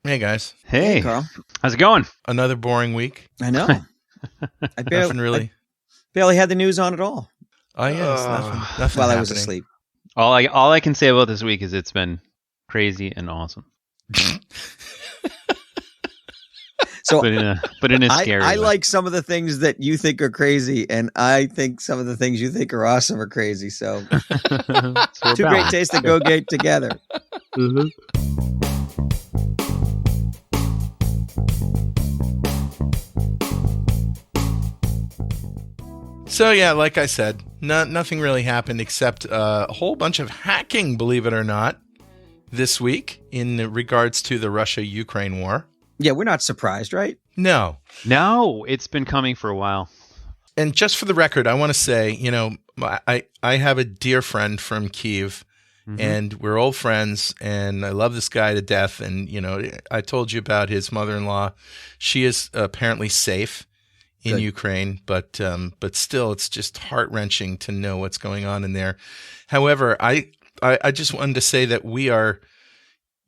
Hey, guys. Hey, Carl. How's it going? Another boring week. I know. I Nothing really. barely had the news on at all Oh, yeah. It's nothing while happening. I was asleep. All I can say about this week is it's been crazy and awesome. So, but in a scary I way. like some of the things that you think are crazy, and I think some of the things you think are awesome are crazy. So, So two great tastes that go great together. Mm-hmm. So, yeah, like I said, nothing really happened except a whole bunch of hacking, believe it or not, this week in regards to the Russia-Ukraine war. Yeah, we're not surprised, right? No. No, it's been coming for a while. And just for the record, I want to say, I have a dear friend from Kyiv, and we're old friends, and I love this guy to death. And, I told you about his mother-in-law. She is apparently safe in Ukraine, but still, it's just heart-wrenching to know what's going on in there. However, I just wanted to say that we are,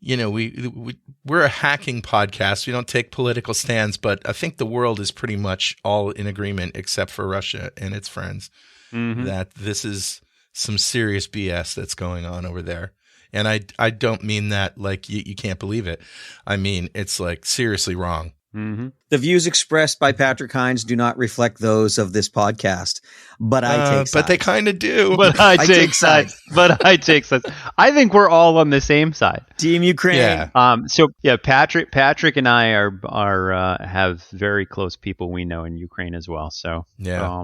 we're a hacking podcast. We don't take political stands, but I think the world is pretty much all in agreement, except for Russia and its friends, that this is some serious BS that's going on over there. And I don't mean that like you can't believe it. I mean, it's like seriously wrong. The views expressed by Patrick Hines do not reflect those of this podcast, but I take sides. But they kind of do. But I take sides. But I take sides. I think we're all on the same side. Team Ukraine. Yeah. So yeah, Patrick and I are have very close people we know in Ukraine as well. So Yeah.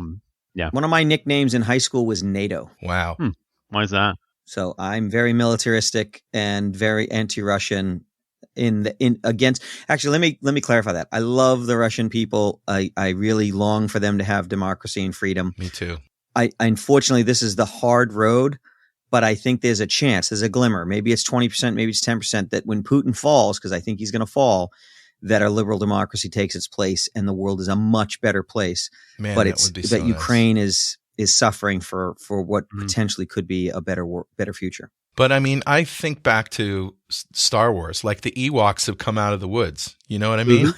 One of my nicknames in high school was NATO. Wow. Why is that? So I'm very militaristic and very anti-Russian. Actually, let me clarify that. I love the Russian people. I really long for them to have democracy and freedom. Me too. Unfortunately, this is the hard road, but I think there's a chance, there's a glimmer. Maybe it's 20%, maybe it's 10% that when Putin falls, because I think he's going to fall, that our liberal democracy takes its place and the world is a much better place. Man, but that would be so nice. Ukraine is suffering for what potentially could be a better future. But I mean, I think back to Star Wars, like the Ewoks have come out of the woods. You know what I mean?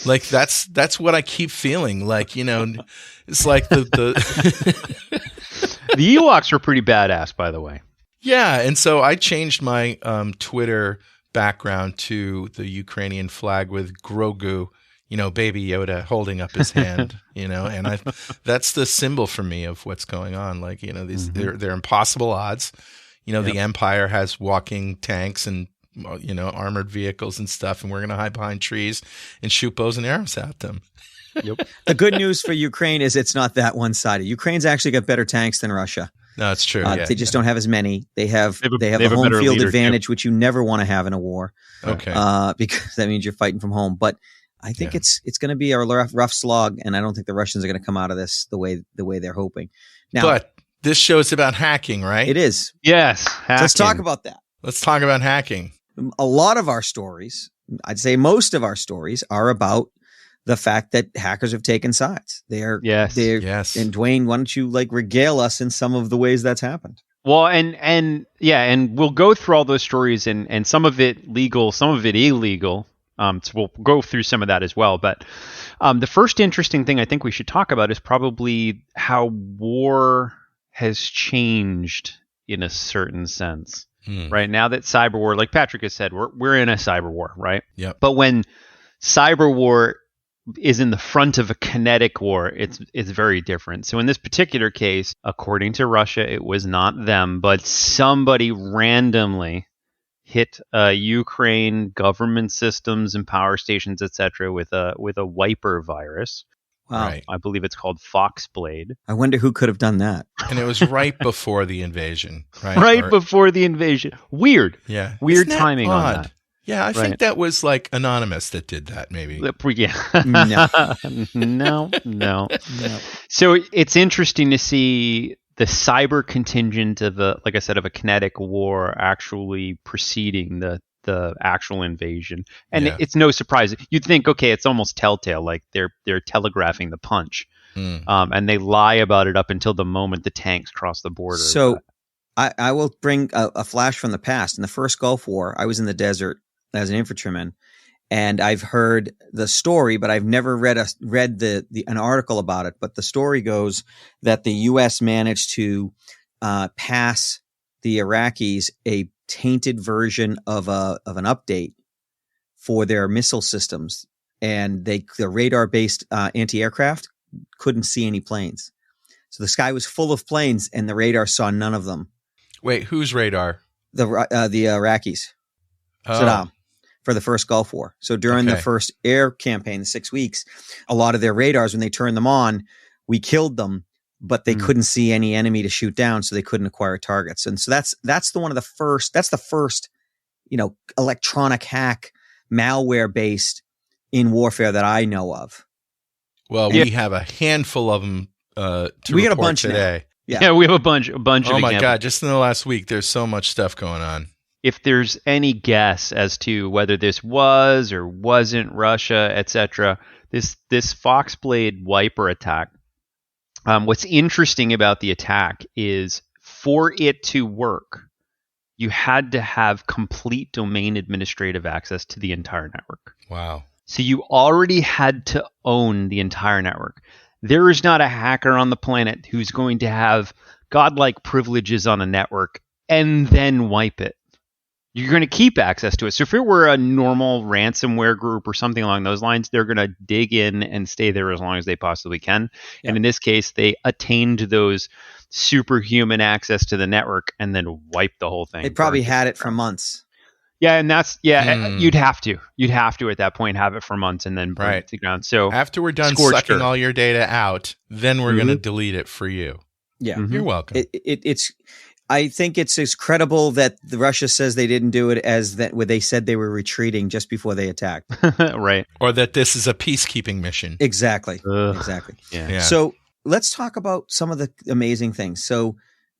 Like that's what I keep feeling. Like, it's like the The Ewoks were pretty badass, by the way. Yeah, and so I changed my Twitter background to the Ukrainian flag with Grogu, Baby Yoda holding up his hand, and that's the symbol for me of what's going on. Like, these they're impossible odds. The Empire has walking tanks and armored vehicles and stuff, and we're gonna hide behind trees and shoot bows and arrows at them. Yep. The good news for Ukraine is it's not that one-sided. Ukraine's actually got better tanks than Russia. No, it's true. They just don't have as many. They have the home field advantage, which you never want to have in a war. Okay. Because that means you're fighting from home. But I think it's going to be a rough slog, and I don't think the Russians are going to come out of this the way they're hoping. Now, but this show is about hacking, right? It is. Yes. So let's talk about that. Let's talk about hacking. A lot of our stories, I'd say most of our stories, are about the fact that hackers have taken sides. Yes. And Dwayne, why don't you regale us in some of the ways that's happened? Well, and we'll go through all those stories and some of it legal, some of it illegal. So we'll go through some of that as well. But the first interesting thing I think we should talk about is probably how war has changed in a certain sense. Right now that cyber war, like Patrick has said, we're in a cyber war, right? Yep. But when cyber war is in the front of a kinetic war, it's very different. So in this particular case, according to Russia, it was not them, but somebody randomly hit Ukraine government systems and power stations, etc., with a wiper virus. Wow. Right. I believe it's called Foxblade. I wonder who could have done that. And it was right before the invasion, right? Right before the invasion. Weird. Yeah. Weird timing on that. Yeah, I think that was anonymous that did that, maybe. Yeah. No. So it's interesting to see the cyber contingent of like I said, of a kinetic war actually preceding the actual invasion. And it's no surprise. You'd think, okay, it's almost telltale, like they're telegraphing the punch. And they lie about it up until the moment the tanks cross the border. So I will bring a flash from the past. In the first Gulf War, I was in the desert as an infantryman. And I've heard the story, but I've never read an article about it. But the story goes that the U.S. managed to pass the Iraqis a tainted version of an update for their missile systems, and the radar-based anti-aircraft couldn't see any planes. So the sky was full of planes, and the radar saw none of them. Wait, whose radar? The Iraqis, Saddam, for the first Gulf War. So during the first air campaign, the 6 weeks, a lot of their radars, when they turned them on, we killed them, but they couldn't see any enemy to shoot down, so they couldn't acquire targets. And so that's the first, electronic hack, malware based in warfare that I know of. Well, we have a handful of them we got a bunch today. Yeah, we have a bunch of Oh my examples. God, just in the last week, there's so much stuff going on. If there's any guess as to whether this was or wasn't Russia, etc., this Foxblade wiper attack, what's interesting about the attack is for it to work, you had to have complete domain administrative access to the entire network. Wow. So you already had to own the entire network. There is not a hacker on the planet who's going to have godlike privileges on a network and then wipe it. You're going to keep access to it. So if it were a normal ransomware group or something along those lines, they're going to dig in and stay there as long as they possibly can. Yeah. And in this case, they attained those superhuman access to the network and then wiped the whole thing. They probably had it for months. Yeah, and that's you'd have to at that point have it for months and then burn it to the ground. So after we're done sucking all your data out, then we're going to delete it for you. Yeah, you're welcome. I think it's as credible that Russia says they didn't do it as that where they said they were retreating just before they attacked. Right. Or that this is a peacekeeping mission. Exactly. Exactly. Yeah. So let's talk about some of the amazing things. So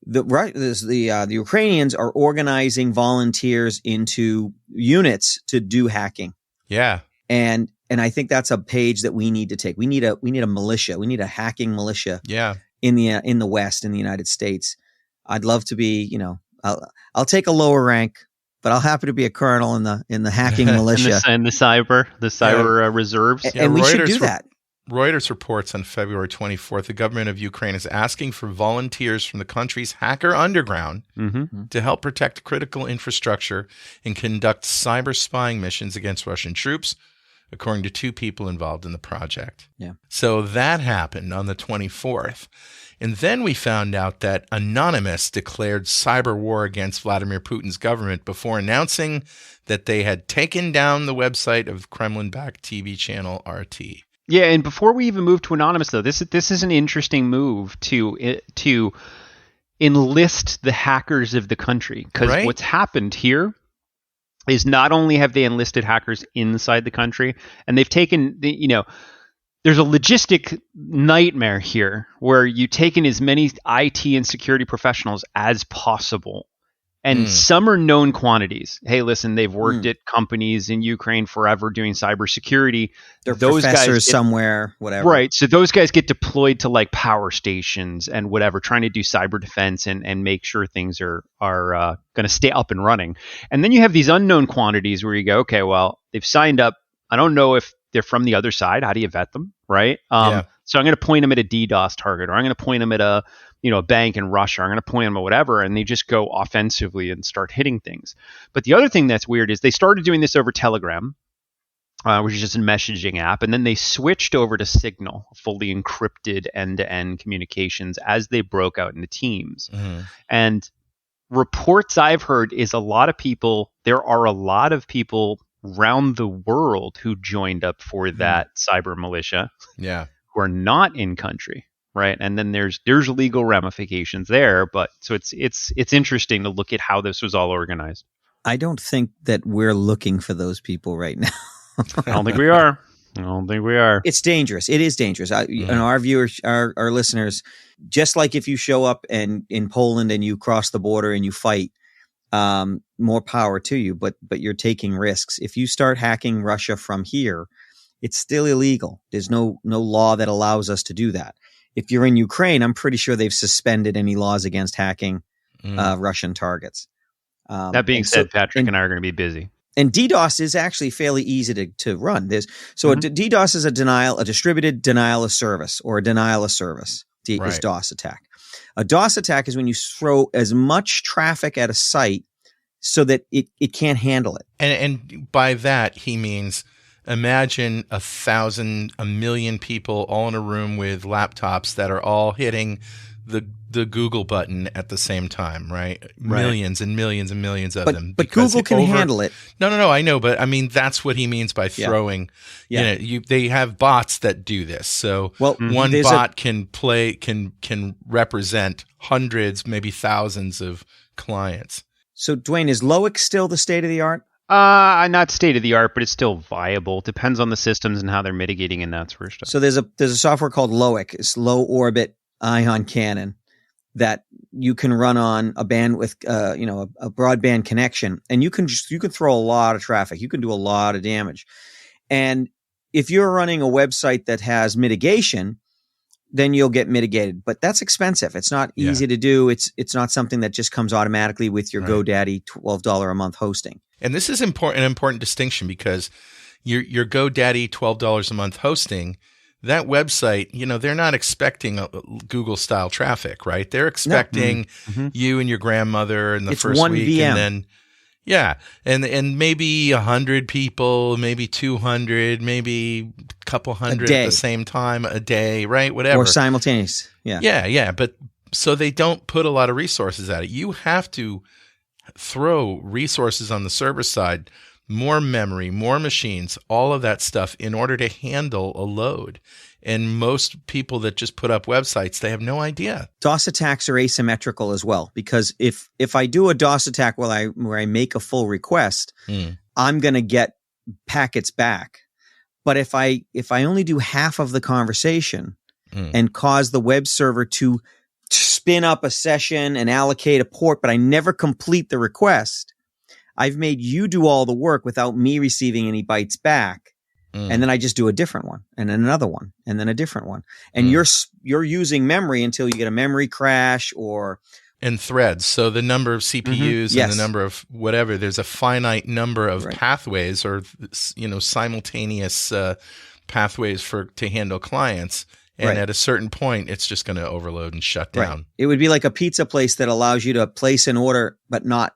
the Ukrainians are organizing volunteers into units to do hacking. Yeah. And I think that's a page that we need to take. We need a militia. We need a hacking militia. Yeah. In the West, in the United States. I'd love to be, I'll take a lower rank, but I'll happy to be a colonel in the hacking militia. in the cyber reserves. And we should do that. Reuters reports on February 24th, the government of Ukraine is asking for volunteers from the country's hacker underground to help protect critical infrastructure and conduct cyber spying missions against Russian troops, according to 2 people involved in the project. Yeah. So that happened on the 24th. And then we found out that Anonymous declared cyber war against Vladimir Putin's government before announcing that they had taken down the website of Kremlin-backed TV channel RT. Yeah, and before we even move to Anonymous, though, this is an interesting move to enlist the hackers of the country. Because what's happened here is not only have they enlisted hackers inside the country, and they've taken there's a logistic nightmare here where you take in as many IT and security professionals as possible. And some are known quantities. Hey, listen, they've worked at companies in Ukraine forever doing cybersecurity. They're those professors somewhere, whatever. Right. So those guys get deployed to like power stations and whatever, trying to do cyber defense and make sure things are going to stay up and running. And then you have these unknown quantities where you go, okay, well, they've signed up. I don't know if they're from the other side. How do you vet them? Right. So I'm going to point them at a DDoS target, or I'm going to point them at a bank in Russia. I'm going to point them at whatever. And they just go offensively and start hitting things. But the other thing that's weird is they started doing this over Telegram, which is just a messaging app. And then they switched over to Signal, fully encrypted end-to-end communications as they broke out into teams. And reports I've heard is there are a lot of people around the world who joined up for that cyber militia. Yeah. Who are not in country. Right. And then there's legal ramifications there. But so it's interesting to look at how this was all organized. I don't think that we're looking for those people right now. I don't think we are. It's dangerous. It is dangerous. And our viewers, our listeners, just like if you show up in Poland and you cross the border and you fight, more power to you. But you're taking risks. If you start hacking Russia from here, it's still illegal. There's no law that allows us to do that. If you're in Ukraine, I'm pretty sure they've suspended any laws against hacking Russian targets. That being said, Patrick and I are going to be busy. And DDoS is actually fairly easy to run. DDoS is a distributed denial of service, or a denial of service is DOS attack. A DOS attack is when you throw as much traffic at a site so that it can't handle it. And by that, he means imagine 1,000, 1 million people all in a room with laptops that are all hitting the Google button at the same time, right? Millions and millions and millions of them. But Google can handle it. No, I know, but I mean that's what he means by throwing. Yeah. They have bots that do this. So one bot can represent hundreds, maybe thousands of clients. So Dwayne, is LOIC still the state of the art? Not state of the art, but it's still viable. Depends on the systems and how they're mitigating and that sort of stuff. So there's a software called LOIC. It's low orbit ion cannon that you can run on a bandwidth, a broadband connection, and you can throw a lot of traffic. You can do a lot of damage. And if you're running a website that has mitigation, then you'll get mitigated. But that's expensive. It's not easy to do. It's not something that just comes automatically with your GoDaddy $12 a month hosting. And this is an important distinction, because your GoDaddy $12 a month hosting, that website, they're not expecting a Google style traffic, right? They're expecting you and your grandmother in the first one week, VM. and then and maybe 100 people, maybe 200, maybe a couple hundred at the same time a day, right? Whatever, or simultaneous. Yeah. But so they don't put a lot of resources at it. You have to throw resources on the server side, more memory, more machines, all of that stuff in order to handle a load. And most people that just put up websites, they have no idea. DOS attacks are asymmetrical as well, because if I do a DOS attack where I make a full request, I'm going to get packets back. But if I only do half of the conversation and cause the web server to spin up a session and allocate a port, but I never complete the request, I've made you do all the work without me receiving any bytes back. And then I just do a different one, and then another one, and then a different one. And you're using memory until you get a memory crash and threads. So the number of CPUs and the number of whatever, there's a finite number of pathways, or simultaneous pathways to handle clients. And at a certain point, it's just going to overload and shut down. Right. It would be like a pizza place that allows you to place an order but not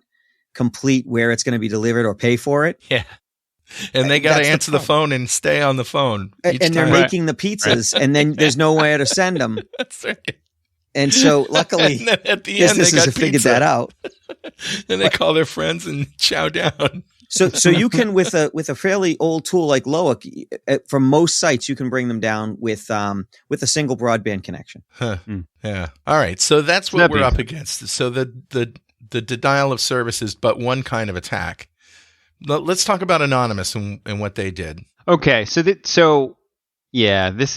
complete where it's going to be delivered or pay for it. Yeah. And they got to answer the phone and stay on the phone. And they're making the pizzas, and then there's nowhere to send them. That's right. And so luckily, at the end, they got figured that out. And they call their friends and chow down. So you can, with a fairly old tool like LOIC, from most sites, you can bring them down with a single broadband connection. Huh. Yeah. All right. So that's what we're up against. So the denial of service is but one kind of attack. Let's talk about Anonymous and what they did. Okay. So this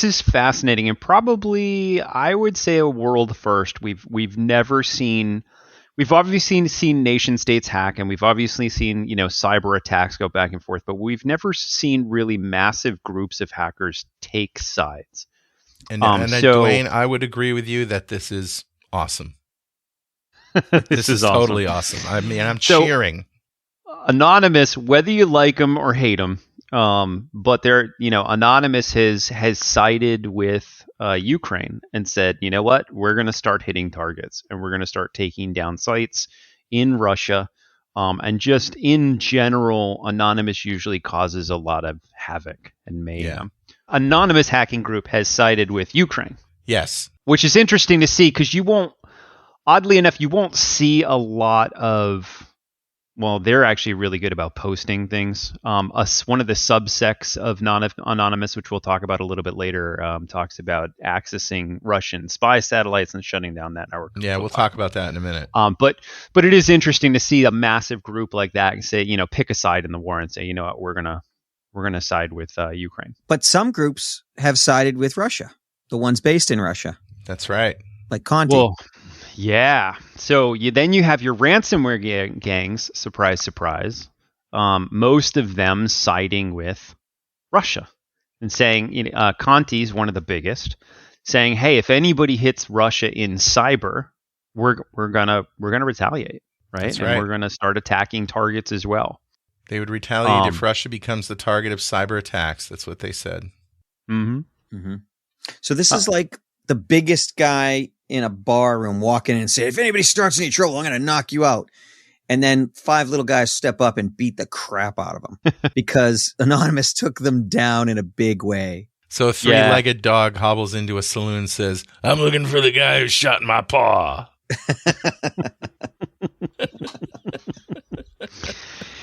is fascinating, and probably I would say a world first. We've never seen. We've obviously seen nation states hack, and we've obviously seen, cyber attacks go back and forth, but we've never seen really massive groups of hackers take sides. And Dwayne, I would agree with you that this is awesome. This is awesome. Totally awesome. I mean, I'm cheering. Anonymous, whether you like them or hate them, but they're, Anonymous has sided with Ukraine and said, you know what, we're going to start hitting targets, and we're going to start taking down sites in Russia. And just in general, Anonymous usually causes a lot of havoc and mayhem. Yeah. Anonymous hacking group has sided with Ukraine. Yes. Which is interesting to see, because oddly enough, you won't see a lot of. Well, they're actually really good about posting things. One of the subsects of Anonymous, which we'll talk about a little bit later, talks about accessing Russian spy satellites and shutting down that network. Yeah, we'll talk about that in a minute. But it is interesting to see a massive group like that and say, pick a side in the war and say, you know what, we're gonna side with Ukraine. But some groups have sided with Russia, the ones based in Russia. That's right. Like Conti. Well, yeah. So then you have your ransomware gangs, surprise, surprise, most of them siding with Russia and saying, Conti's one of the biggest, saying, hey, if anybody hits Russia in cyber, we're gonna retaliate. right? That's And right. we're going to start attacking targets as well. They would retaliate if Russia becomes the target of cyber attacks. That's what they said. Mm-hmm. Mm-hmm. So this is like the biggest guy in a bar room walking in and saying, if anybody starts any trouble, I'm going to knock you out. And then 5 little guys step up and beat the crap out of them because Anonymous took them down in a big way. So a 3-legged dog hobbles into a saloon and says, I'm looking for the guy who shot my paw.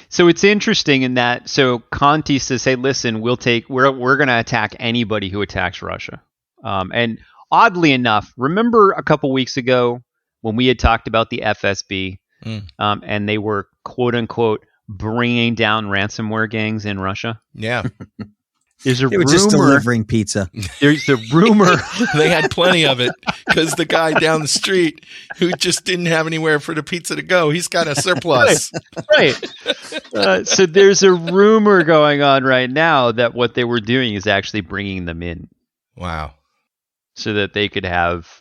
So it's interesting in that. So Conti says, "Hey, listen, we're going to attack anybody who attacks Russia." And oddly enough, remember a couple weeks ago when we had talked about the FSB, and they were quote unquote bringing down ransomware gangs in Russia? Yeah. There's a They were rumor. just delivering pizza. There's a rumor. They had plenty of it because the guy down the street who just didn't have anywhere for the pizza to go, he's got a surplus. Right. So there's a rumor going on right now that what they were doing is actually bringing them in. Wow. So that they could have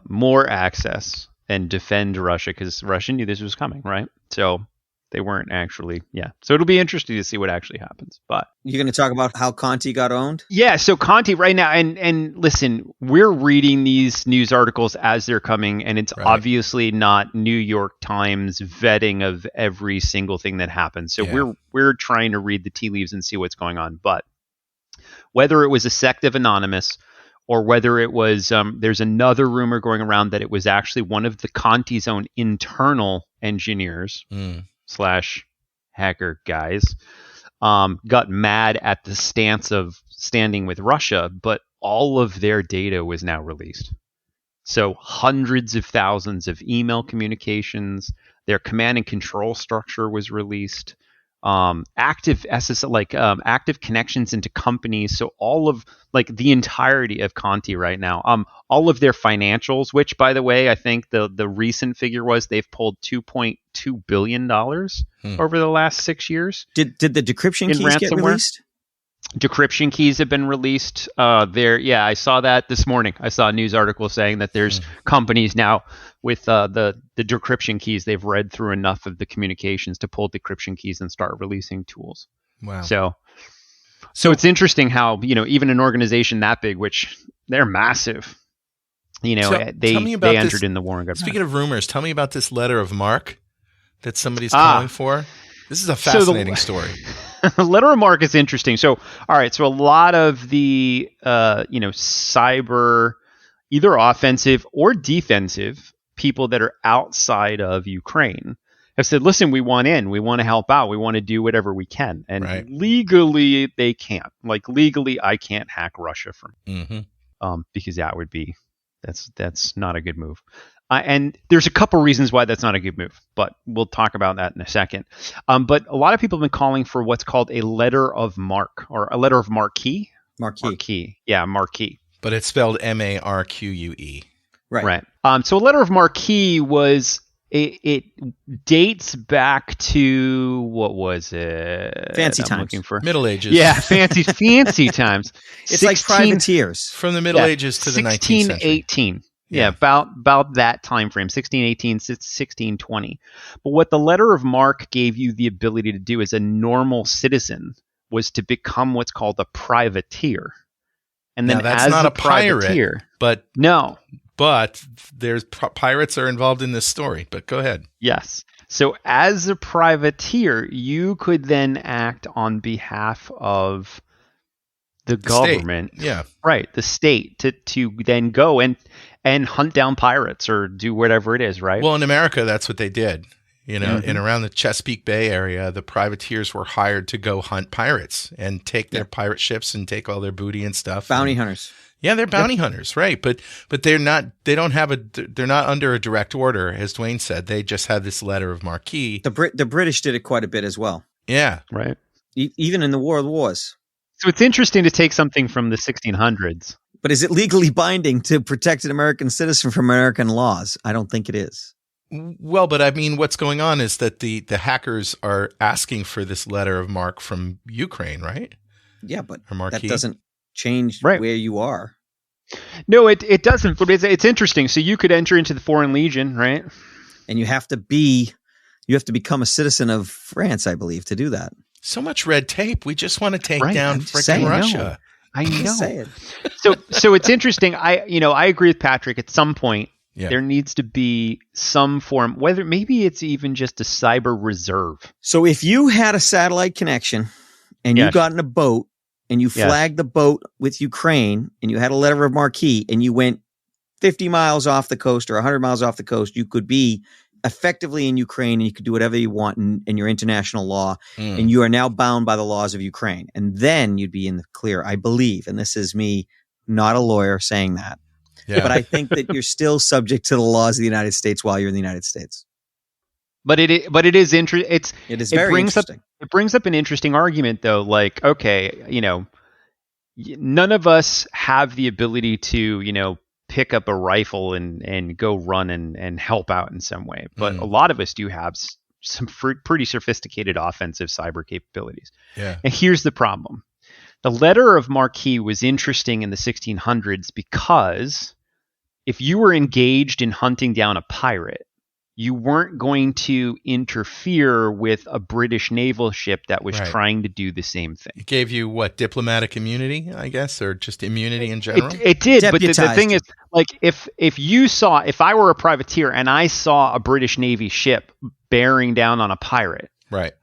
more access and defend Russia, because Russia knew this was coming, right? So they weren't actually, So it'll be interesting to see what actually happens. But You're going to talk about how Conti got owned? yeah, so Conti right now, and listen, we're reading these news articles as they're coming, and it's obviously not New York Times vetting of every single thing that happens. So we're trying to read the tea leaves and see what's going on. But whether it was a sect of Anonymous, or whether it was, there's another rumor going around that it was actually one of the Conti's own internal engineers / hacker guys, got mad at the stance of standing with Russia, but all of their data was now released. So hundreds of thousands of email communications, their command and control structure was released. Active active connections into companies. So all of the entirety of Conti right now, all of their financials, which by the way, I think the recent figure was they've pulled $2.2 billion over the last 6 years. Did the decryption keys get released? Decryption keys have been released. I saw that this morning. I saw a news article saying that there's companies now with the decryption keys. They've read through enough of the communications to pull decryption keys and start releasing tools. Wow. So it's interesting how, even an organization that big, which they're massive, they entered in the war and got Speaking of rumors, tell me about this letter of marque that somebody's calling for. This is a fascinating story. Letter of marque is interesting. So, all right. So a lot of the, cyber, either offensive or defensive people that are outside of Ukraine have said, listen, we want in, we want to help out, we want to do whatever we can. And legally they can't. Legally, I can't hack Russia because that would be, that's not a good move. And there's a couple reasons why that's not a good move, but we'll talk about that in a second. But a lot of people have been calling for what's called a letter of marque, or a letter of marquee. Marquee. Yeah, marquee. But it's spelled MARQUE. Right. So a letter of marquee was, it dates back to, what was it? Fancy times. Looking for Middle Ages. Yeah, fancy times. It's like privateers. From the Middle Ages to the 19th century. 1618. Yeah, about that time frame, 1618, 1620. But what the letter of marque gave you the ability to do as a normal citizen was to become what's called a privateer. And then that's as not a a pirate, privateer, but no. But there's pirates are involved in this story. But go ahead. Yes. So as a privateer, you could then act on behalf of the government. State. Yeah. Right. The state to then go and hunt down pirates or do whatever it is, right? Well, in America, that's what they did. And around the Chesapeake Bay area, the privateers were hired to go hunt pirates and take their pirate ships and take all their booty and stuff. Bounty hunters. Yeah, they're bounty hunters, right? But they're not. They're not under a direct order, as Dwayne said. They just had this letter of marque. The British did it quite a bit as well. Yeah, right. Even in the War of the Wars. So it's interesting to take something from the 1600s. But is it legally binding to protect an American citizen from American laws? I don't think it is. Well, but I mean, what's going on is that the hackers are asking for this letter of marque from Ukraine, right? Yeah, but that doesn't change where you are. No, it doesn't. But it's interesting. So you could enter into the Foreign Legion, right? And you have to be You have to become a citizen of France, I believe, to do that. So much red tape. We just want to take Right, down I'm just freaking saying, Russia. I Just know. saying. So it's interesting. I agree with Patrick. At some point, Yeah. there needs to be some form, whether maybe it's even just a cyber reserve. So if you had a satellite connection and you Yes. got in a boat and you Yes. flagged the boat with Ukraine and you had a letter of marque and you went 50 miles off the coast or 100 miles off the coast, you could be effectively in Ukraine and you could do whatever you want in your international law. And you are now bound by the laws of Ukraine. And then you'd be in the clear, I believe. And this is me, not a lawyer, saying that. Yeah. But I think that you're still subject to the laws of the United States while you're in the United States. But it is interesting. It is very interesting. It brings up an interesting argument, though. Like, okay, none of us have the ability to, pick up a rifle and go run and help out in some way. But a lot of us do have some pretty sophisticated offensive cyber capabilities. Yeah. And here's the problem. The letter of marque was interesting in the 1600s because if you were engaged in hunting down a pirate, you weren't going to interfere with a British naval ship that was Right. trying to do the same thing. It gave you what, diplomatic immunity, I guess, or just immunity in general? It did, but the Deputized thing you. is, like, if I were a privateer and I saw a British Navy ship bearing down on a pirate, Right.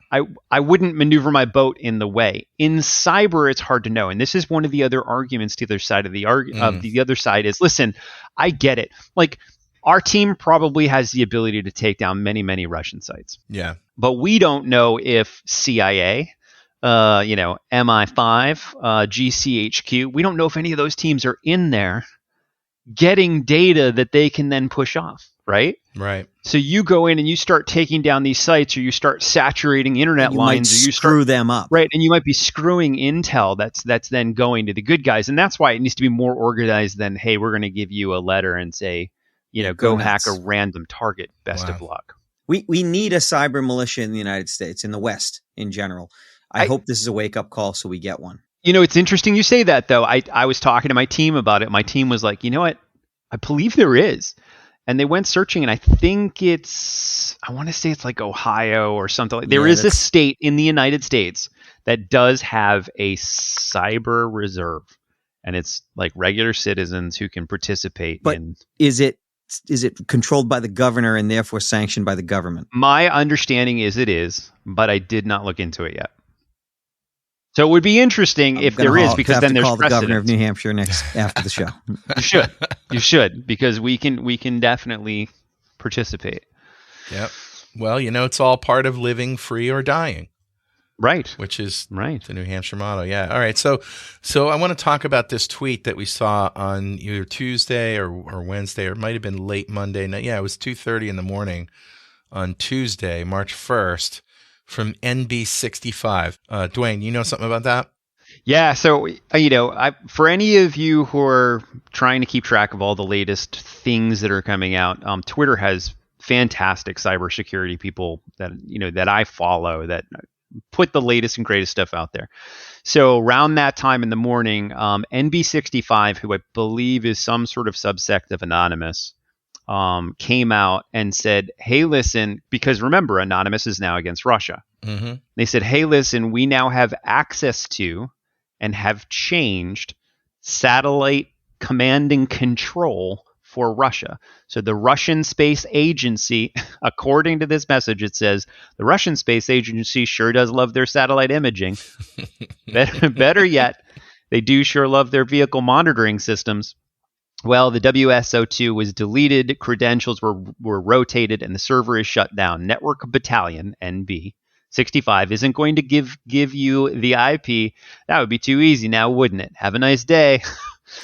I wouldn't maneuver my boat in the way. In cyber, it's hard to know, and this is one of the other arguments to the other side of the other side is, listen, I get it. Like, our team probably has the ability to take down many, many Russian sites, Yeah. but we don't know if CIA, MI5, GCHQ, we don't know if any of those teams are in there getting data that they can then push off, right? Right. So you go in and you start taking down these sites, or you start saturating internet You lines, might or you screw start them up. right, and you might be screwing intel that's then going to the good guys, and that's why it needs to be more organized than, hey, we're going to give you a letter and say, Go go hack nuts. a random target. Best of Wow. luck. We need a cyber militia in the United States, in the West in general. I hope this is a wake-up call so we get one. It's interesting you say that, though. I was talking to my team about it. My team was like, you know what? I believe there is. And they went searching, and I think I want to say it's like Ohio or something. There is a state in the United States that does have a cyber reserve. And it's like regular citizens who can participate But in. Is it controlled by the governor and therefore sanctioned by the government? My understanding is it is, but I did not look into it yet. So it would be interesting if there is, because then there's call the governor of precedent. New Hampshire after the show. You should, because we can definitely participate. Yep. Well, it's all part of living free or dying, Right. which is Right. the New Hampshire motto. Yeah. All right. So I want to talk about this tweet that we saw on either Tuesday or Wednesday, or it might have been late Monday night. Yeah, it was 2:30 in the morning on Tuesday, March 1st, from NB65. Dwayne, you know something about that? Yeah. So, for any of you who are trying to keep track of all the latest things that are coming out, Twitter has fantastic cybersecurity people that I follow that put the latest and greatest stuff out there. So around that time in the morning, NB65, who I believe is some sort of subsect of Anonymous, came out and said, hey, listen, because remember, Anonymous is now against Russia. Mm-hmm. They said, hey, listen, we now have access to and have changed satellite command and control for Russia. So the Russian Space Agency, according to this message, it says, the Russian Space Agency sure does love their satellite imaging. Better yet, they do sure love their vehicle monitoring systems. Well, the WSO2 was deleted, credentials were rotated, and the server is shut down. Network Battalion, NB 65, isn't going to give you the IP. That would be too easy now, wouldn't it? Have a nice day.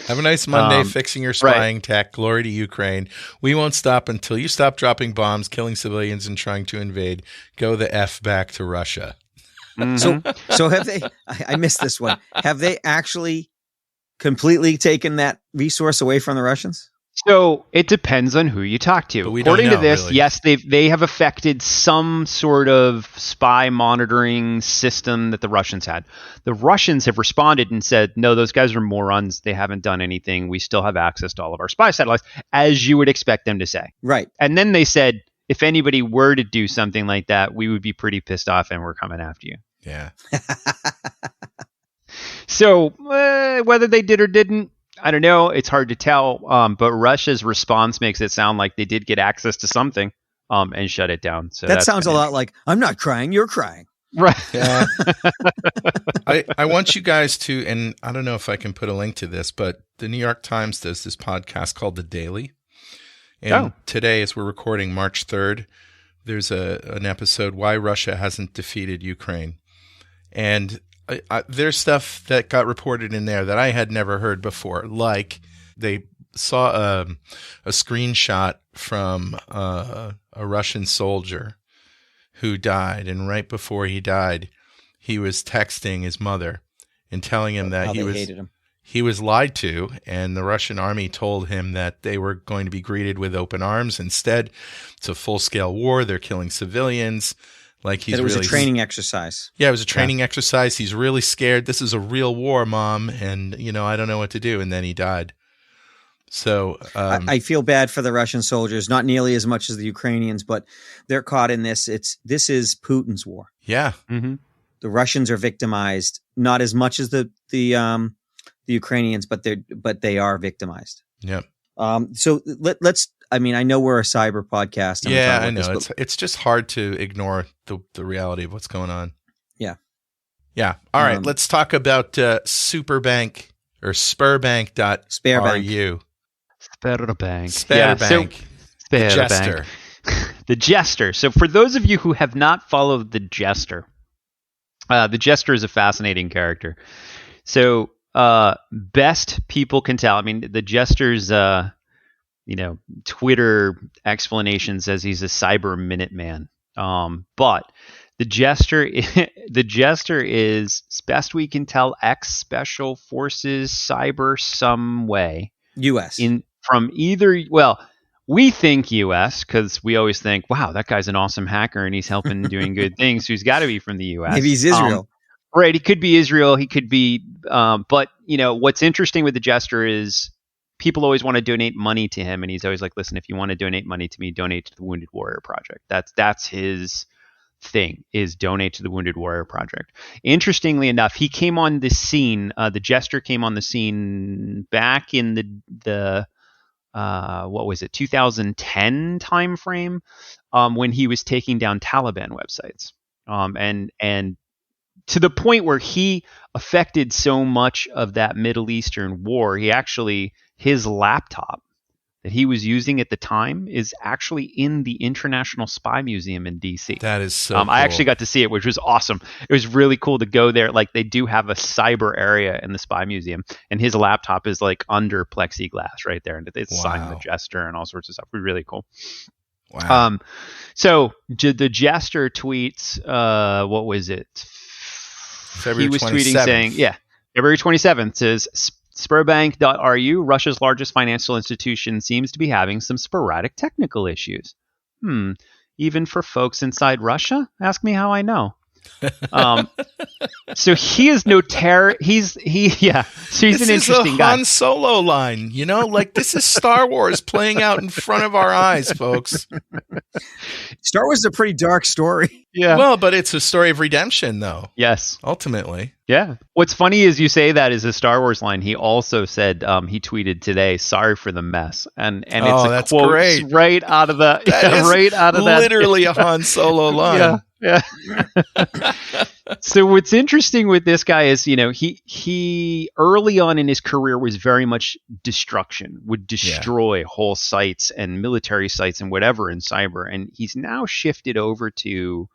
Have a nice Monday fixing your spying tech. Glory to Ukraine. We won't stop until you stop dropping bombs, killing civilians, and trying to invade. Go the F back to Russia. Mm-hmm. So have they, I missed this one. Have they actually completely taken that resource away from the Russians? So it depends on who you talk to. But we don't According know, to this, really. yes, they have affected some sort of spy monitoring system that the Russians had. The Russians have responded and said, no, those guys are morons. They haven't done anything. We still have access to all of our spy satellites, as you would expect them to say. Right. And then they said, if anybody were to do something like that, we would be pretty pissed off and we're coming after you. Yeah. So whether they did or didn't, I don't know. It's hard to tell. But Russia's response makes it sound like they did get access to something and shut it down. So that sounds a lot like, I'm not crying, you're crying. Right. Yeah. I want you guys to, and I don't know if I can put a link to this, but the New York Times does this podcast called The Daily. And today, as we're recording March 3rd, there's an episode, Why Russia Hasn't Defeated Ukraine. And there's stuff that got reported in there that I had never heard before. Like they saw a screenshot from a Russian soldier who died. And right before he died, he was texting his mother and telling him that he was lied to. And the Russian army told him that they were going to be greeted with open arms. Instead, it's a full-scale war. They're killing civilians. Like he's it was a training exercise. Yeah, it was a training exercise. He's really scared. This is a real war, Mom. And, I don't know what to do. And then he died. So I feel bad for the Russian soldiers, not nearly as much as the Ukrainians, but they're caught in this. This is Putin's war. Yeah. Mm-hmm. The Russians are victimized, not as much as the Ukrainians, but they are victimized. Yep. So let's. I mean, I know we're a cyber podcast. And yeah, I know. It's just hard to ignore the reality of what's going on. Yeah. Yeah. All right. Let's talk about Superbank or Sberbank.ru. Sberbank. Sberbank. The Jester. The Jester. So for those of you who have not followed the Jester is a fascinating character. So best people can tell. I mean, the Jester's Twitter explanation says he's a cyber Minuteman. But the Jester is, best we can tell, ex-Special Forces cyber some way. U.S. We think U.S. because we always think, wow, that guy's an awesome hacker and he's helping doing good things. So he's got to be from the U.S. Maybe he's Israel. Right. He could be Israel. He could be. But, what's interesting with the Jester is people always want to donate money to him. And he's always like, listen, if you want to donate money to me, donate to the Wounded Warrior Project. That's his thing, is donate to the Wounded Warrior Project. Interestingly enough, he came on the scene. The Jester came on the scene back in the 2010 timeframe, when he was taking down Taliban websites, and to the point where he affected so much of that Middle Eastern war. His laptop that he was using at the time is actually in the International Spy Museum in DC. That is so cool. I actually got to see it, which was awesome. It was really cool to go there. Like, they do have a cyber area in the Spy Museum, and his laptop is like under plexiglass right there, and it's signed the Jester and all sorts of stuff. It was really cool. Wow. So the Jester tweets, what was it? February he was 27th. tweeting saying, February 27th says, Sberbank.ru, Russia's largest financial institution, seems to be having some sporadic technical issues. Even for folks inside Russia? Ask me how I know. So he is So he's an interesting guy. Han Solo line, like this is Star Wars playing out in front of our eyes, folks. Star Wars is a pretty dark story. Yeah. Well, but it's a story of redemption, though. Yes. Ultimately. Yeah. What's funny is you say that is a Star Wars line. He also said, he tweeted today, "Sorry for the mess," and it's a quote great. right out of the literally a Han Solo line. Yeah. So what's interesting with this guy is, he early on in his career was very much destruction, would destroy whole sites and military sites and whatever in cyber. And he's now shifted over to,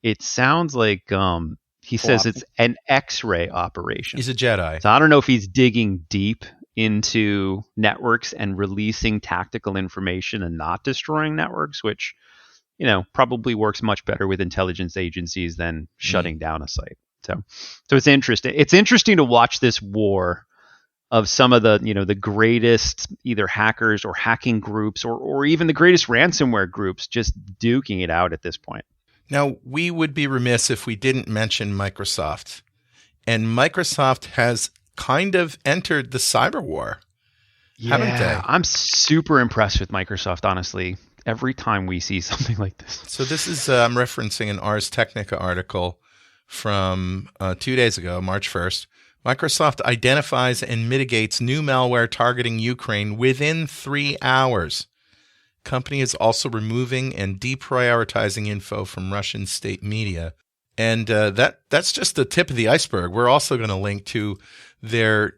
it sounds like, he says it's an X-ray operation. He's a Jedi. So I don't know if he's digging deep into networks and releasing tactical information and not destroying networks, which, probably works much better with intelligence agencies than shutting down a site. So it's interesting. It's interesting to watch this war of some of the, the greatest either hackers or hacking groups or even the greatest ransomware groups just duking it out at this point. Now, we would be remiss if we didn't mention Microsoft. And Microsoft has kind of entered the cyber war, haven't they? I'm super impressed with Microsoft, honestly. every time we see something like this. So this is, I'm referencing an Ars Technica article from 2 days ago, March 1st. Microsoft identifies and mitigates new malware targeting Ukraine within 3 hours. Company is also removing and deprioritizing info from Russian state media. And that's just the tip of the iceberg. We're also going to link to their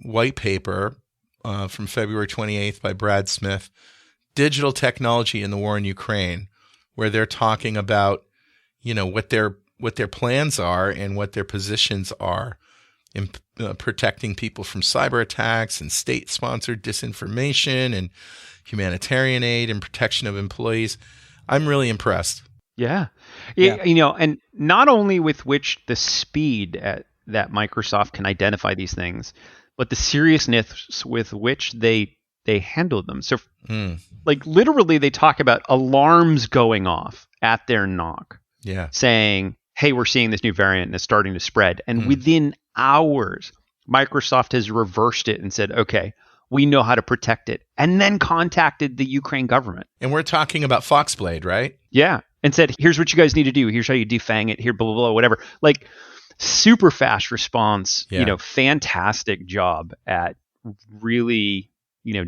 white paper from February 28th by Brad Smith, Digital Technology in the War in Ukraine, where they're talking about, what their plans are and what their positions are in protecting people from cyber attacks and state-sponsored disinformation and humanitarian aid and protection of employees. I'm really impressed. Yeah. And not only with which the speed that Microsoft can identify these things, but the seriousness with which they handle them. So like literally they talk about alarms going off at their knock. Yeah. Saying, hey, we're seeing this new variant and it's starting to spread. And within hours, Microsoft has reversed it and said, okay, we know how to protect it. And then contacted the Ukraine government. And we're talking about Foxblade, right? Yeah. And said, here's what you guys need to do. Here's how you defang it. Here, blah, blah, blah, whatever. Like super fast response, fantastic job at really,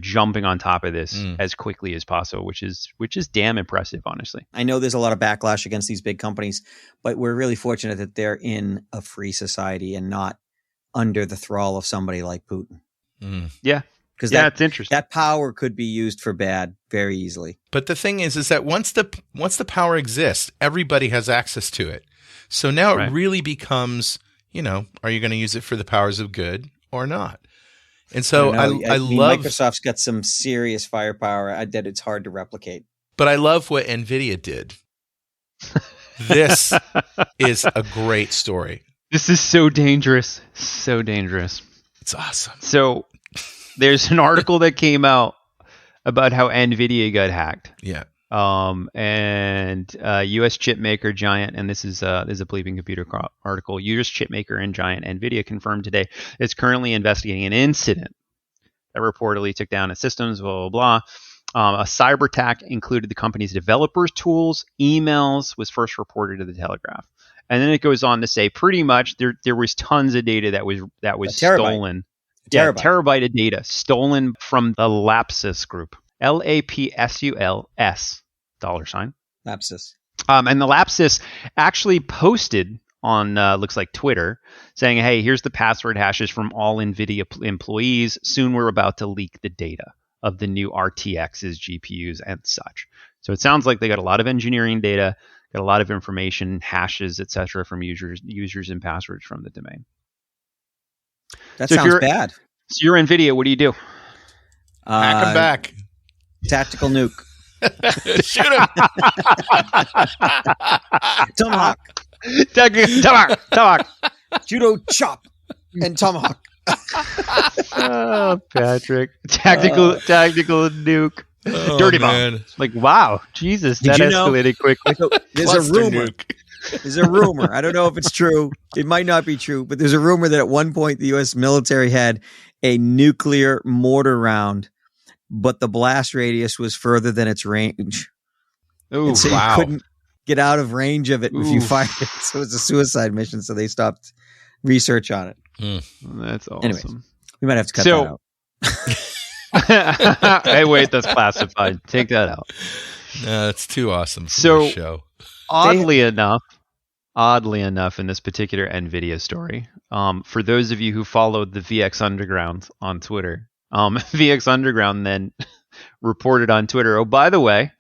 jumping on top of this as quickly as possible, which is damn impressive, honestly. I know there's a lot of backlash against these big companies, but we're really fortunate that they're in a free society and not under the thrall of somebody like Putin. Yeah. Because it's interesting. That power could be used for bad very easily. But the thing is that once the power exists, everybody has access to it. So now it really becomes, are you going to use it for the powers of good or not? And so I love Microsoft's got some serious firepower that it's hard to replicate. But I love what NVIDIA did. This is a great story. This is so dangerous. So dangerous. It's awesome. So there's an article that came out about how NVIDIA got hacked. Yeah. And U.S. chip maker Giant, and this is a Bleeping Computer article, U.S. chip maker and Giant NVIDIA confirmed today it's currently investigating an incident that reportedly took down its systems, blah, blah, blah. A cyber attack included the company's developers' tools, emails, was first reported to the Telegraph. And then it goes on to say pretty much there was tons of data that was stolen. Terabyte of data stolen from the Lapsus Group. LAPSULS $. Lapsus. And the Lapsus actually posted on looks like Twitter saying, hey, here's the password hashes from all NVIDIA employees. Soon we're about to leak the data of the new RTXs, GPUs, and such. So it sounds like they got a lot of engineering data, got a lot of information, hashes, etc., from users and passwords from the domain. That sounds bad. So you're NVIDIA, what do you do? Hack them back. Tactical nuke. Shoot him. Tomahawk. Tomahawk. Judo chop and tomahawk. Oh, Patrick. Tactical nuke. Oh, Dirty man. bomb. Like, wow. Jesus, that escalated quickly. There's a rumor. There's a rumor. I don't know if it's true. It might not be true, but there's a rumor that at one point the U.S. military had a nuclear mortar round, but the blast radius was further than its range. Oh, so wow. you couldn't get out of range of it if you fired it. So it was a suicide mission, so they stopped research on it. That's awesome. Anyways, we might have to cut that out. Hey, wait, that's classified. Take that out. No, that's too awesome for the show. Oddly enough, in this particular NVIDIA story, for those of you who followed the VX Underground on Twitter, VX Underground then reported on Twitter, oh, by the way,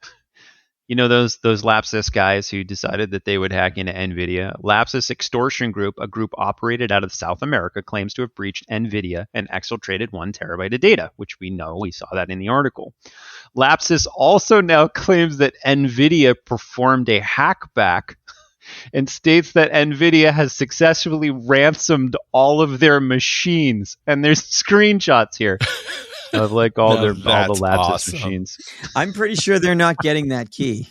those Lapsus guys who decided that they would hack into NVIDIA, Lapsus Extortion Group, a group operated out of South America, claims to have breached NVIDIA and exfiltrated 1 terabyte of data, which we saw that in the article. Lapsus also now claims that NVIDIA performed a hackback and states that NVIDIA has successfully ransomed all of their machines. And there's screenshots here of like all the Lapsus machines. I'm pretty sure they're not getting that key,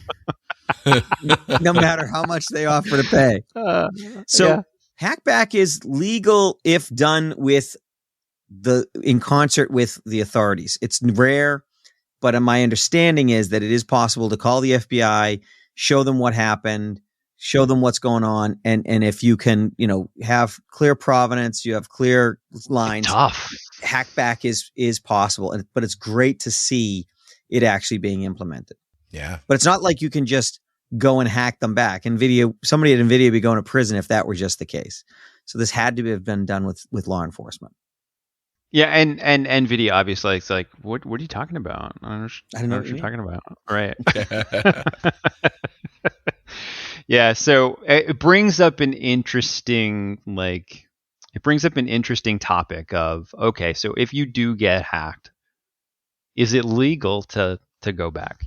no matter how much they offer to pay. Hackback is legal if done in concert with the authorities. It's rare, But my understanding is that it is possible to call the FBI, show them what happened, show them what's going on, and if you can, have clear provenance, you have clear lines. It's tough. Hackback is possible, but it's great to see it actually being implemented. Yeah. But it's not like you can just go and hack them back. Somebody at NVIDIA would be going to prison if that were just the case. So this had to have been done with law enforcement. Yeah, and NVIDIA obviously it's like, what are you talking about? I don't know what you're talking about. Right. Yeah, so it brings up an interesting topic of, okay, so if you do get hacked, is it legal to go back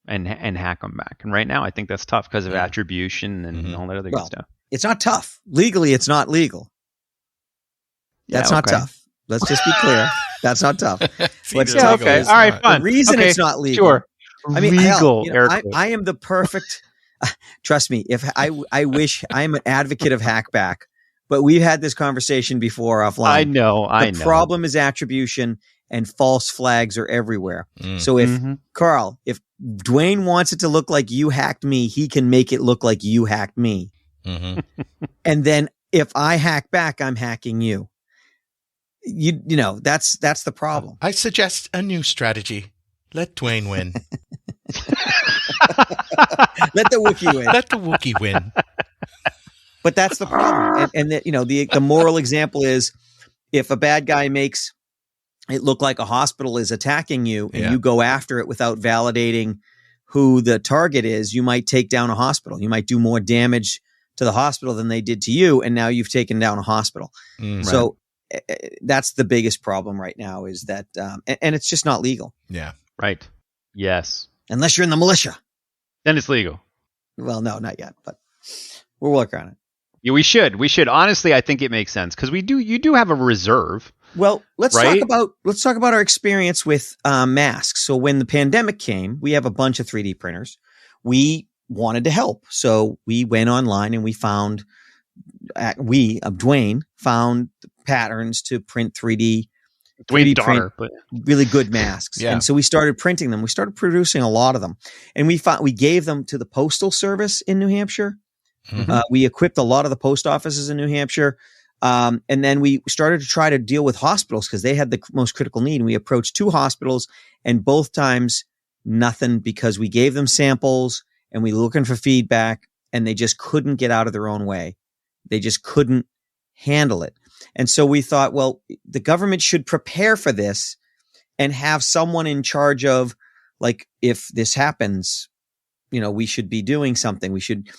and hack them back? And right now I think that's tough because of attribution and all that other good stuff. It's not tough. Legally, it's not legal. That's not tough. Let's just be clear. That's not tough. What's tough okay. is all right, fine. The reason it's not legal. Sure. I mean, legal. I am the perfect. Trust me. If I wish I'm an advocate of hackback, but we've had this conversation before offline. I know. The problem is attribution, and false flags are everywhere. So if Carl, if Dwayne wants it to look like you hacked me, he can make it look like you hacked me. And then if I hack back, I'm hacking you. That's the problem. I suggest a new strategy. Let Dwayne win. Let the Wookiee win. Let the Wookiee win. But that's the problem. And the moral example is, if a bad guy makes it look like a hospital is attacking you and you go after it without validating who the target is, you might take down a hospital. You might do more damage to the hospital than they did to you. And now you've taken down a hospital. So that's the biggest problem right now, is that, and it's just not legal. Yeah. Right. Yes. Unless you're in the militia. Then it's legal. Well, no, not yet, but we'll work on it. Yeah, we should. Honestly, I think it makes sense because you do have a reserve. Well, let's talk about our experience with masks. So when the pandemic came, we have a bunch of 3D printers. We wanted to help. So we went online and we found, Dwayne found patterns to print 3D print really good masks. And so we started printing them. We started producing a lot of them, and we gave them to the Postal Service in New Hampshire. We equipped a lot of the post offices in New Hampshire. And then we started to try to deal with hospitals because they had the most critical need. And we approached 2 hospitals, and both times nothing, because we gave them samples and we were looking for feedback, and they just couldn't get out of their own way. They just couldn't handle it. And so we thought, well, the government should prepare for this and have someone in charge of, like, if this happens, we should be doing something. We should,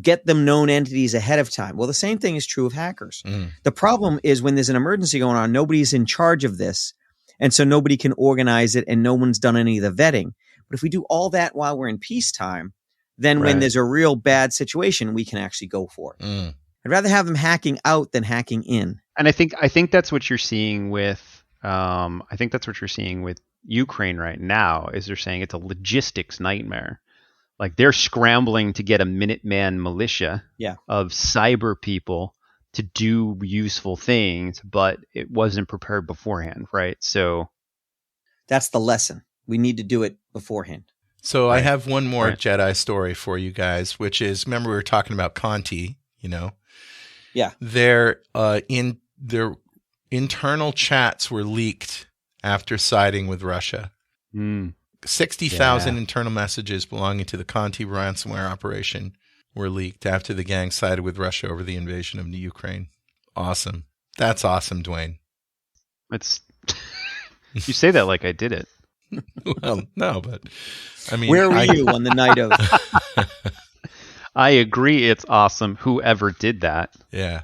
get them known entities ahead of time. Well, the same thing is true of hackers. The problem is when there's an emergency going on, nobody's in charge of this. And so nobody can organize it, and no one's done any of the vetting. But if we do all that while we're in peacetime, then when there's a real bad situation, we can actually go for it. I'd rather have them hacking out than hacking in. And I think that's what you're seeing with Ukraine right now, is they're saying it's a logistics nightmare. Like, they're scrambling to get a Minuteman militia of cyber people to do useful things, but it wasn't prepared beforehand, right? So that's the lesson. We need to do it beforehand. So I have one more Jedi story for you guys, which is, remember we were talking about Conti, Yeah. Their internal chats were leaked after siding with Russia. 60,000 internal messages belonging to the Conti ransomware operation were leaked after the gang sided with Russia over the invasion of Ukraine. Awesome. That's awesome, Dwayne. You say that like I did it. Well, no, but I mean, where were you on the night of? I agree. It's awesome. Whoever did that. Yeah.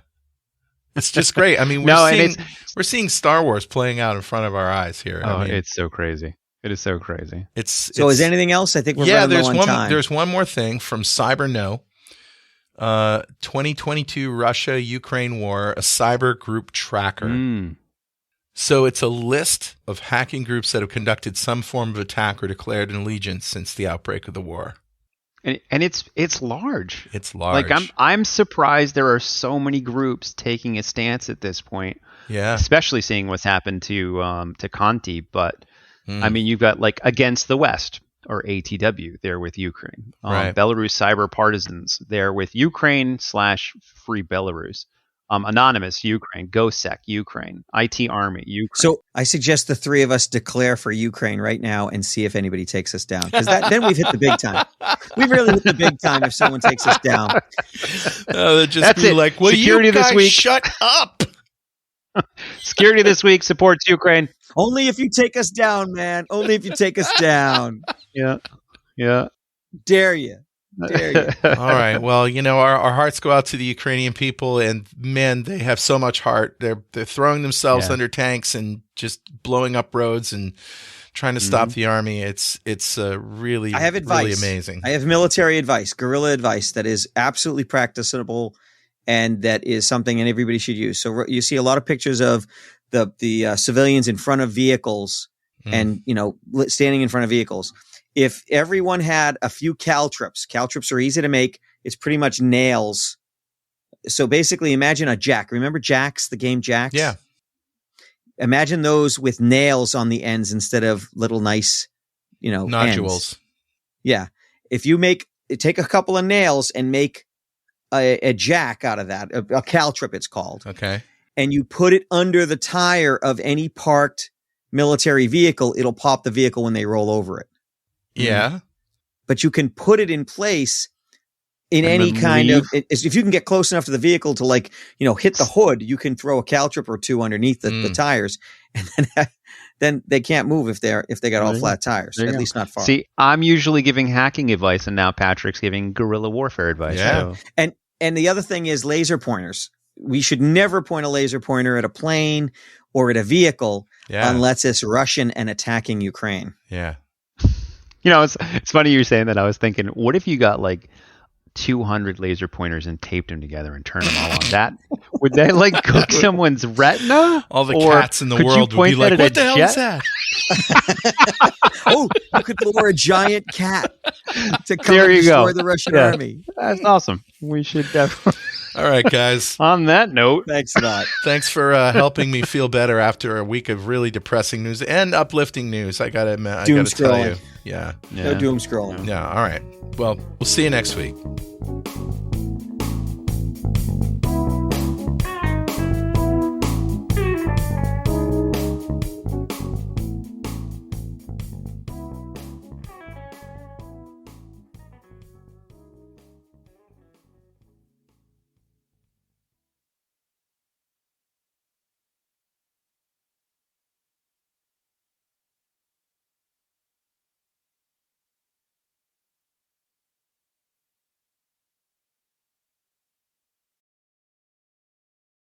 It's just great. I mean, we're seeing Star Wars playing out in front of our eyes here. Oh, it's so crazy. It is so crazy. So is anything else? I think we're running low on time. There's one more thing from CyberKnow. 2022 Russia-Ukraine war, a cyber group tracker. So it's a list of hacking groups that have conducted some form of attack or declared an allegiance since the outbreak of the war. And it's large. It's large. Like, I'm surprised there are so many groups taking a stance at this point. Yeah. Especially seeing what's happened to Conti, but I mean, you've got like Against the West, or ATW, there with Ukraine. Right. Belarus Cyber Partisans, there with Ukraine / Free Belarus. Anonymous, Ukraine. GoSec, Ukraine. IT Army, Ukraine. So I suggest the three of us declare for Ukraine right now and see if anybody takes us down. Because then we've hit the big time. We've really hit the big time if someone takes us down. They'd just That's be it. like, "Will Security you guys this week. shut up?" Security this week supports Ukraine. Only if you take us down, man. Only if you take us down. Yeah. Dare you. Dare you. All right. Well, our hearts go out to the Ukrainian people, and man, they have so much heart. They're throwing themselves under tanks and just blowing up roads and trying to stop the army. It's really, I have advice. really amazing. I have military advice, guerrilla advice that is absolutely practicable, and that is something everybody should use. So you see a lot of pictures of the civilians in front of vehicles and, standing in front of vehicles. If everyone had a few caltrips are easy to make. It's pretty much nails. So basically imagine a jack. Remember Jacks, the game Jacks? Yeah. Imagine those with nails on the ends instead of little nice, nodules. ends. Yeah. If you take a couple of nails and make a jack out of that, a caltrip it's called. Okay. And you put it under the tire of any parked military vehicle, it'll pop the vehicle when they roll over it. Yeah. But you can put it in place in any kind of, if you can get close enough to the vehicle to hit the hood, you can throw a caltrip or two underneath the tires, and then they can't move if they got all flat tires, at least not far. See, I'm usually giving hacking advice, and now Patrick's giving guerrilla warfare advice. Yeah. So. And the other thing is laser pointers. We should never point a laser pointer at a plane or at a vehicle unless it's Russian and attacking Ukraine. Yeah. It's funny you're saying that. I was thinking, what if you got like 200 laser pointers and taped them together and turned them all on? That would that cook someone's retina? All the cats in the world would be like, "What the hell is that?" Oh, you could lure a giant cat to come There and you destroy go. the Russian army. That's awesome. We should definitely. All right, guys. On that note, Thanks a lot. Thanks for helping me feel better after a week of really depressing news and uplifting news. I gotta tell you, No doom scrolling. Yeah. All right. Well, we'll see you next week.